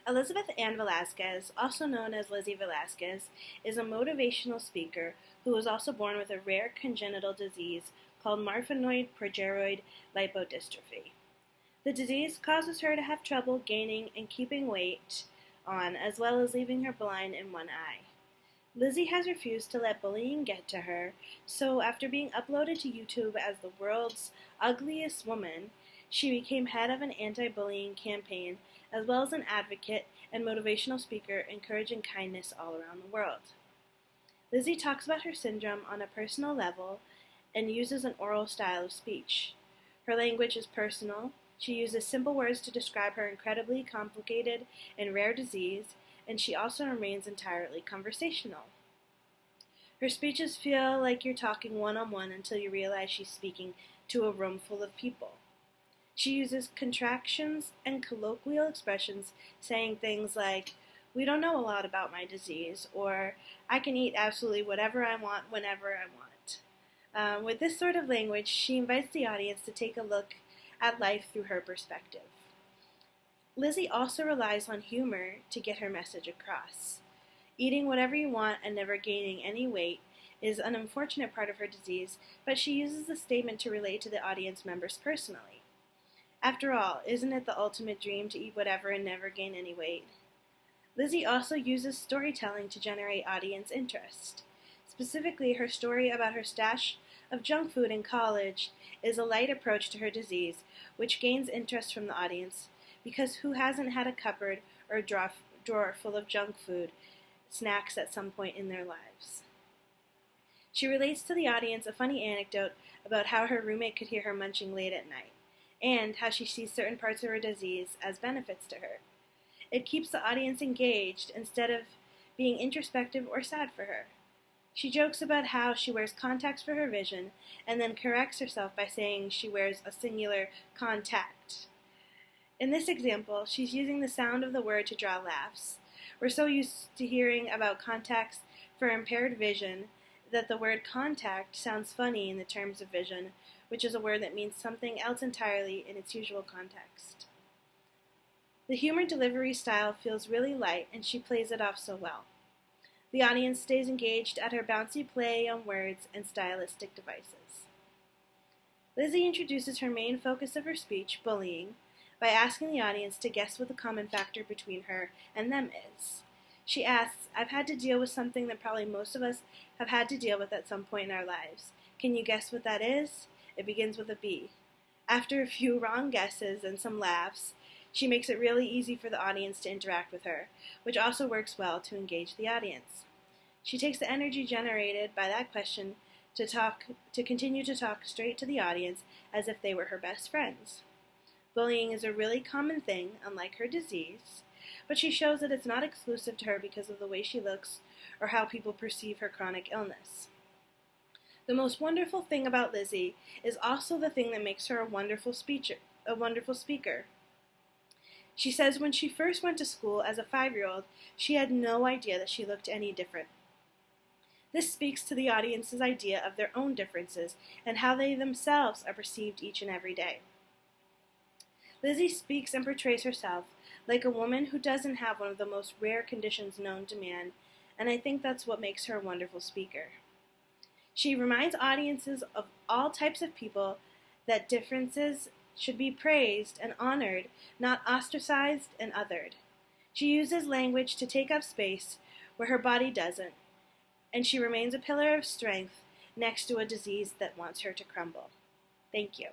Elizabeth Ann Velasquez, also known as Lizzie Velasquez, is a motivational speaker who was also born with a rare congenital disease called marfanoid progeroid lipodystrophy. The disease causes her to have trouble gaining and keeping weight on, as well as leaving her blind in one eye. Lizzie has refused to let bullying get to her, so after being uploaded to YouTube as the world's ugliest woman, she became head of an anti-bullying campaign, as well as an advocate and motivational speaker encouraging kindness all around the world. Lizzie talks about her syndrome on a personal level and uses an oral style of speech. Her language is personal. She uses simple words to describe her incredibly complicated and rare disease, and she also remains entirely conversational. Her speeches feel like you're talking one-on-one until you realize she's speaking to a room full of people. She uses contractions and colloquial expressions, saying things like, "We don't know a lot about my disease," or "I can eat absolutely whatever I want whenever I want." With this sort of language, she invites the audience to take a look at life through her perspective. Lizzie also relies on humor to get her message across. Eating whatever you want and never gaining any weight is an unfortunate part of her disease, but she uses the statement to relate to the audience members personally. After all, isn't it the ultimate dream to eat whatever and never gain any weight? Lizzie also uses storytelling to generate audience interest. Specifically, her story about her stash of junk food in college is a light approach to her disease, which gains interest from the audience, because who hasn't had a cupboard or a drawer full of junk food snacks at some point in their lives? She relates to the audience a funny anecdote about how her roommate could hear her munching late at night, and how she sees certain parts of her disease as benefits to her. It keeps the audience engaged instead of being introspective or sad for her. She jokes about how she wears contacts for her vision and then corrects herself by saying she wears a singular contact. In this example, she's using the sound of the word to draw laughs. We're so used to hearing about contacts for impaired vision that the word contact sounds funny in the terms of vision, which is a word that means something else entirely in its usual context. The humor delivery style feels really light, and she plays it off so well. The audience stays engaged at her bouncy play on words and stylistic devices. Lizzie introduces her main focus of her speech, bullying, by asking the audience to guess what the common factor between her and them is. She asks, "I've had to deal with something that probably most of us have had to deal with at some point in our lives. Can you guess what that is?" It begins with a B. After a few wrong guesses and some laughs, she makes it really easy for the audience to interact with her, which also works well to engage the audience. She takes the energy generated by that question to continue to talk straight to the audience as if they were her best friends. Bullying is a really common thing, unlike her disease, but she shows that it's not exclusive to her because of the way she looks or how people perceive her chronic illness. The most wonderful thing about Lizzie is also the thing that makes her a wonderful speaker. She says when she first went to school as a 5-year-old, she had no idea that she looked any different. This speaks to the audience's idea of their own differences and how they themselves are perceived each and every day. Lizzie speaks and portrays herself like a woman who doesn't have one of the most rare conditions known to man, and I think that's what makes her a wonderful speaker. She reminds audiences of all types of people that differences should be praised and honored, not ostracized and othered. She uses language to take up space where her body doesn't, and she remains a pillar of strength next to a disease that wants her to crumble. Thank you.